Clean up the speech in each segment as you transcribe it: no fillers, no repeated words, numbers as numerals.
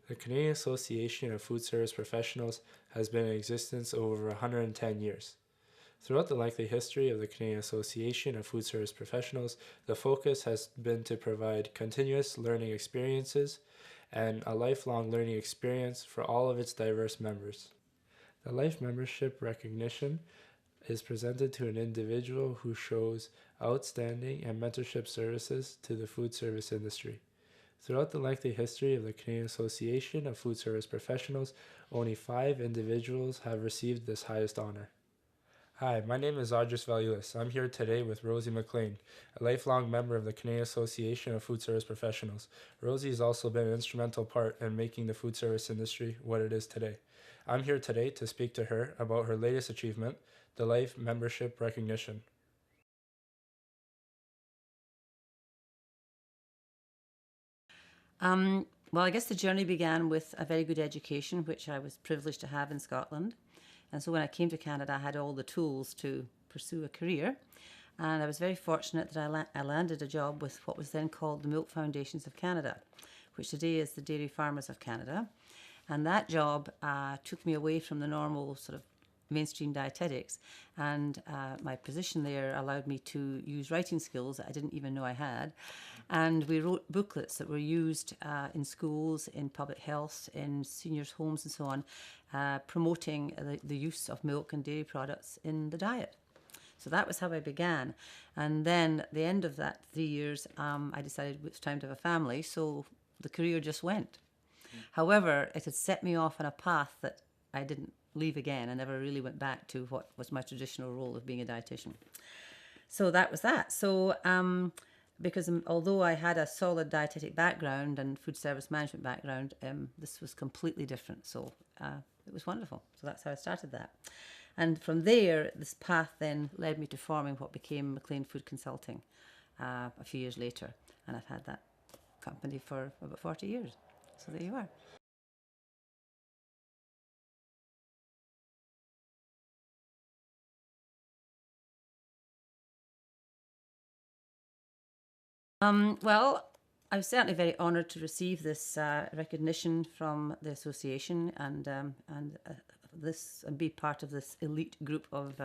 The Canadian Association of Food Service Professionals has been in existence over 110 years. Throughout the lengthy history of the Canadian Association of Food Service Professionals, the focus has been to provide continuous learning experiences and a lifelong learning experience for all of its diverse members. The life membership recognition is presented to an individual who shows outstanding and mentorship services to the food service industry. Throughout the lengthy history of the Canadian Association of Food Service Professionals, only 5 individuals have received this highest honor. Hi, my name is Audrus Valulis. I'm here today with Rosie Maclean, a lifelong member of the Canadian Association of Food Service Professionals. Rosie has also been an instrumental part in making the food service industry what it is today. I'm here today to speak to her about her latest achievement, the Life Membership Recognition. Well, I guess the journey began with a very good education, which I was privileged to have in Scotland. And so when I came to Canada, I had all the tools to pursue a career. And I was very fortunate that I landed a job with what was then called the Milk Foundations of Canada, which today is the Dairy Farmers of Canada. And that job took me away from the normal sort of mainstream dietetics, and my position there allowed me to use writing skills that I didn't even know I had. And we wrote booklets that were used in schools, in public health, in seniors' homes and so on, promoting the use of milk and dairy products in the diet. So that was how I began. And then at the end of that 3 years, I decided it was time to have a family, so the career just went. However, it had set me off on a path that I didn't leave again. I never really went back to what was my traditional role of being a dietitian. So that was that. So because although I had a solid dietetic background and food service management background, this was completely different. So it was wonderful. So that's how I started that. And from there, this path then led me to forming what became Maclean Food Consulting a few years later. And I've had that company for about 40 years. So there you are. Well, I was certainly very honoured to receive this recognition from the association and be part of this elite group of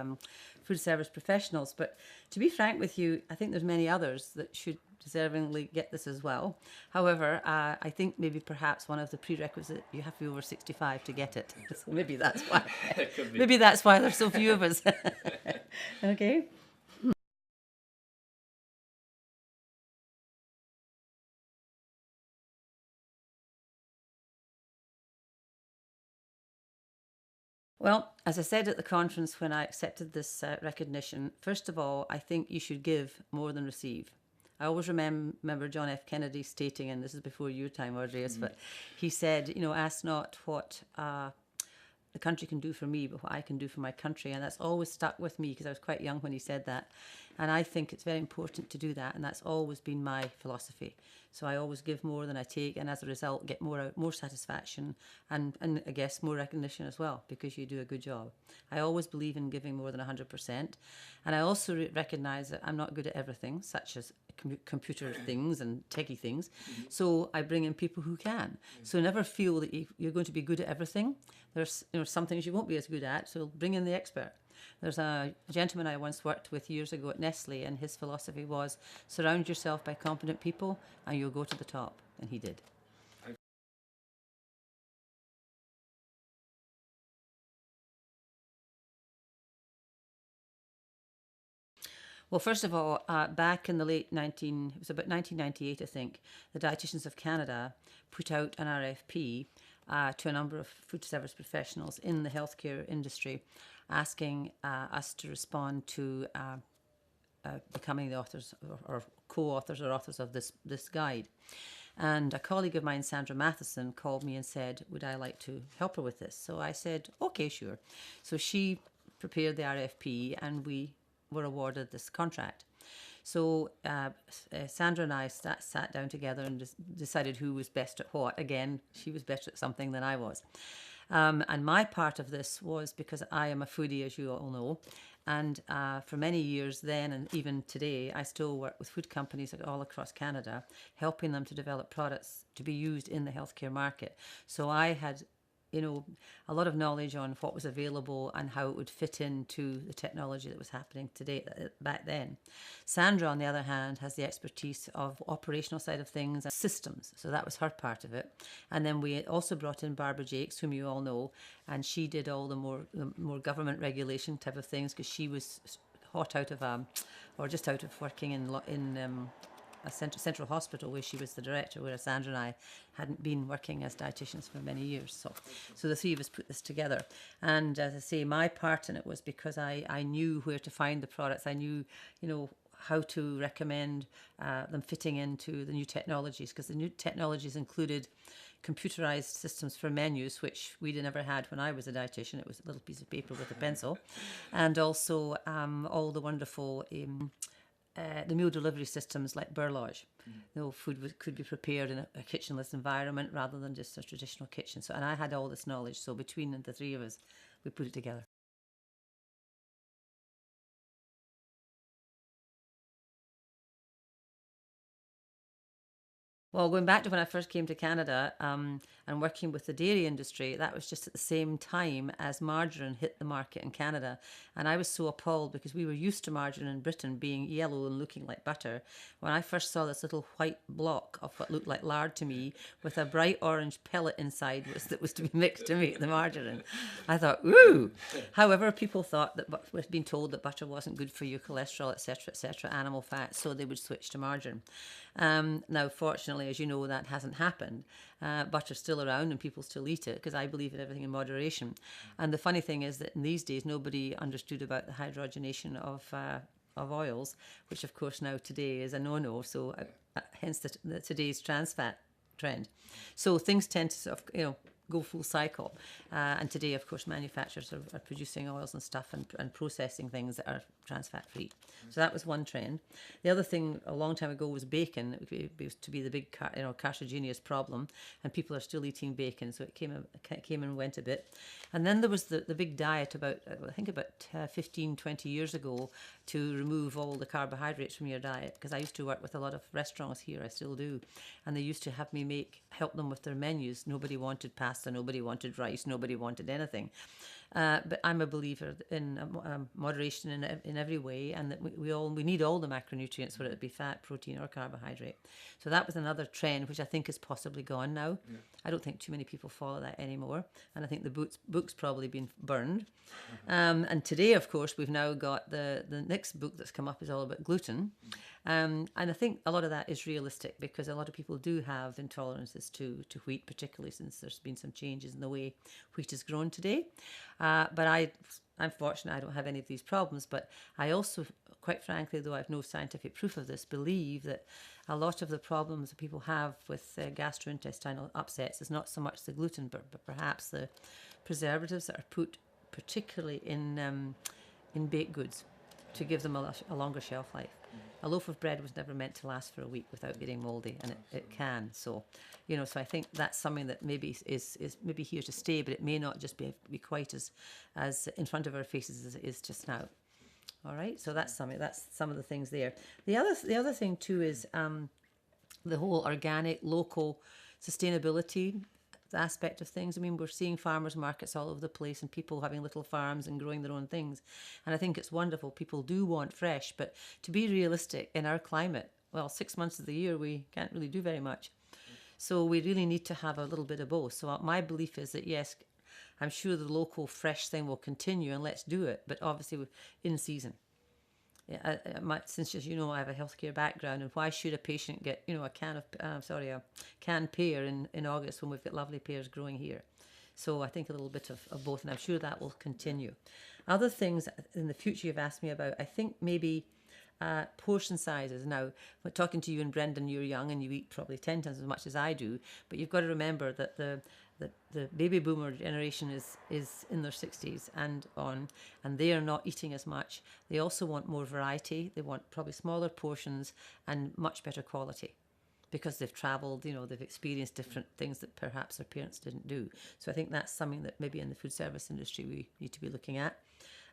food service professionals. But to be frank with you, I think there's many others that should deservingly get this as well. However, I think maybe perhaps one of the prerequisites, you have to be over 65 to get it. So maybe that's why. Maybe that's why there's so few of us. Okay. Well, as I said at the conference when I accepted this recognition, first of all, I think you should give more than receive. I always remember John F. Kennedy stating, and this is before your time, Andreas, but he said, ask not what the country can do for me, but what I can do for my country. And that's always stuck with me because I was quite young when he said that. And I think it's very important to do that. And that's always been my philosophy. So I always give more than I take. And as a result, get more satisfaction and I guess more recognition as well, because you do a good job. I always believe in giving more than 100%. And I also recognize that I'm not good at everything, such as computer things and techie things. So I bring in people who can. So never feel that you're going to be good at everything. There's some things you won't be as good at, so bring in the expert. There's a gentleman I once worked with years ago at Nestle, and his philosophy was surround yourself by competent people and you'll go to the top. And he did. Well, first of all, back in the it was about 1998, I think, the Dietitians of Canada put out an RFP to a number of food service professionals in the healthcare industry, asking us to respond to becoming the authors or co-authors or authors of this guide. And a colleague of mine, Sandra Matheson, called me and said, would I like to help her with this? So I said, okay, sure. So she prepared the RFP and we were awarded this contract. So Sandra and I sat down together and decided who was best at what. Again, she was better at something than I was. And my part of this was because I am a foodie, as you all know, And for many years then and even today, I still work with food companies all across Canada, helping them to develop products to be used in the healthcare market. So I had, a lot of knowledge on what was available and how it would fit into the technology that was happening today back then. Sandra, on the other hand, has the expertise of operational side of things and systems. So that was her part of it. And then we also brought in Barbara Jakes, whom you all know, and she did all the more government regulation type of things because she was hot out of or just out of working in a central hospital where she was the director, whereas Sandra and I hadn't been working as dietitians for many years. So the three of us put this together. And as I say, my part in it was because I knew where to find the products. I knew, how to recommend them fitting into the new technologies, because the new technologies included computerized systems for menus, which we'd never had when I was a dietitian. It was a little piece of paper with a pencil. And also all the wonderful the meal delivery systems like Burlage. Food could be prepared in a kitchenless environment rather than just a traditional kitchen. So, and I had all this knowledge. So between the three of us, we put it together. Well, going back to when I first came to Canada and working with the dairy industry, that was just at the same time as margarine hit the market in Canada. And I was so appalled because we were used to margarine in Britain being yellow and looking like butter. When I first saw this little white block of what looked like lard to me with a bright orange pellet inside that was to be mixed to make the margarine, I thought, ooh! However, people thought that we'd been told that butter wasn't good for your cholesterol, etc., animal fat, so they would switch to margarine. Now, fortunately, as you know, that hasn't happened. Butter's still around and people still eat it because I believe in everything in moderation. And the funny thing is that in these days, nobody understood about the hydrogenation of oils, which of course now today is a no-no. So hence today's trans fat trend. So things tend to sort of, go full cycle. And today, of course, manufacturers are producing oils and stuff and processing things that are trans fat free. So that was one trend. The other thing a long time ago was bacon. It used to be the big carcinogenous problem, and people are still eating bacon. So it came and went a bit. And then there was the big diet about 15, 20 years ago to remove all the carbohydrates from your diet, because I used to work with a lot of restaurants here, I still do, and they used to have me help them with their menus. Nobody wanted pasta, nobody wanted rice, nobody wanted anything. But I'm a believer in moderation in every way, and that we need all the macronutrients, whether it be fat, protein, or carbohydrate. So that was another trend, which I think is possibly gone now. Yeah. I don't think too many people follow that anymore, and I think the book's probably been burned. And today, of course, we've now got the next book that's come up is all about gluten. And I think a lot of that is realistic because a lot of people do have intolerances to wheat, particularly since there's been some changes in the way wheat is grown today. But I'm fortunate I don't have any of these problems. But I also, quite frankly, though I have no scientific proof of this, believe that a lot of the problems that people have with gastrointestinal upsets is not so much the gluten, but perhaps the preservatives that are put particularly in baked goods to give them a longer shelf life. A loaf of bread was never meant to last for a week without getting moldy, and it can. So, so I think that's something that maybe is maybe here to stay, but it may not just be quite as in front of our faces as it is just now. All right, so that's some of the things there. The other thing too is the whole organic, local sustainability aspect of things. I mean, we're seeing farmers markets all over the place and people having little farms and growing their own things. And I think it's wonderful. People do want fresh, but to be realistic in our climate, well, 6 months of the year, we can't really do very much. So we really need to have a little bit of both. So my belief is that, yes, I'm sure the local fresh thing will continue and let's do it, but obviously in season. Yeah, since as you know, I have a healthcare background, and why should a patient get a canned pear in August when we've got lovely pears growing here? So I think a little bit of both, and I'm sure that will continue. Other things in the future you've asked me about, I think maybe portion sizes. Now, when talking to you and Brendan, you're young and you eat probably 10 times as much as I do, but you've got to remember that the baby boomer generation is in their 60s and on, and they are not eating as much. They also want more variety. They want probably smaller portions and much better quality because they've travelled, they've experienced different things that perhaps their parents didn't do. So I think that's something that maybe in the food service industry we need to be looking at.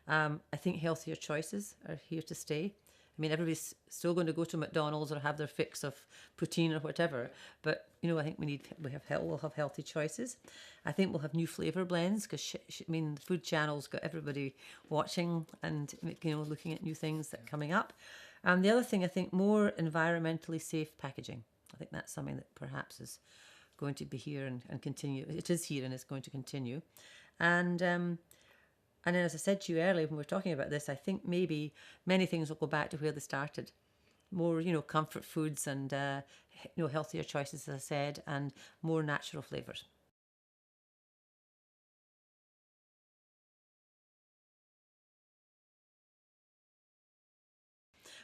I think healthier choices are here to stay. I mean, everybody's still going to go to McDonald's or have their fix of poutine or whatever, but I think we'll have healthy choices. I think we'll have new flavor blends because I mean, the food channel's got everybody watching and looking at new things that are coming up. And the other thing, I think, more environmentally safe packaging. I think that's something that perhaps is going to be here and continue. It is here and it's going to continue. And then, as I said to you earlier when we were talking about this, I think maybe many things will go back to where they started. More, comfort foods and, healthier choices, as I said, and more natural flavours.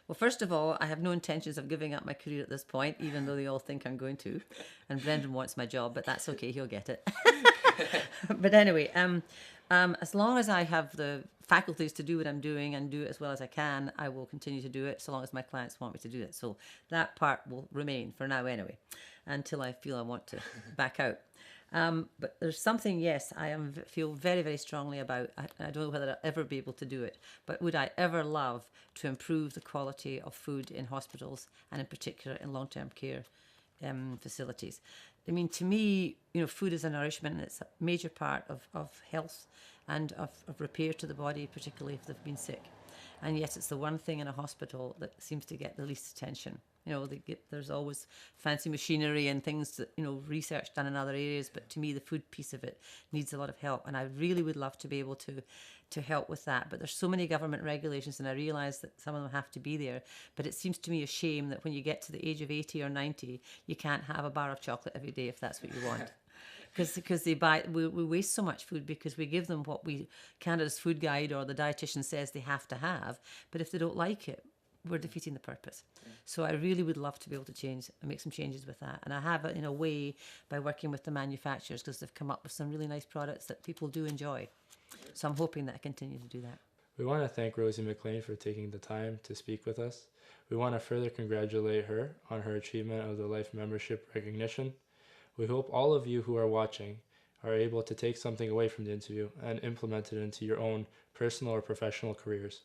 Well, first of all, I have no intentions of giving up my career at this point, even though they all think I'm going to. And Brendan wants my job, but that's okay, he'll get it. But anyway, as long as I have the faculties to do what I'm doing and do it as well as I can, I will continue to do it so long as my clients want me to do it. So that part will remain for now anyway, until I feel I want to back out. But there's something, yes, feel very, very strongly about. I don't know whether I'll ever be able to do it, but would I ever love to improve the quality of food in hospitals and in particular in long-term care facilities? I mean, to me, food is a nourishment and it's a major part of health and of repair to the body, particularly if they've been sick. And yet it's the one thing in a hospital that seems to get the least attention. There's always fancy machinery and things that, research done in other areas, but to me the food piece of it needs a lot of help, and I really would love to be able to help with that. But there's so many government regulations, and I realise that some of them have to be there, but it seems to me a shame that when you get to the age of 80 or 90, you can't have a bar of chocolate every day if that's what you want. Because we waste so much food because we give them what Canada's food guide or the dietitian says they have to have, but if they don't like it, we're defeating the purpose. So I really would love to be able to make some changes with that. And I have it in a way by working with the manufacturers because they've come up with some really nice products that people do enjoy. So I'm hoping that I continue to do that. We want to thank Rosie Maclean for taking the time to speak with us. We want to further congratulate her on her achievement of the Life Membership Recognition. We hope all of you who are watching are able to take something away from the interview and implement it into your own personal or professional careers.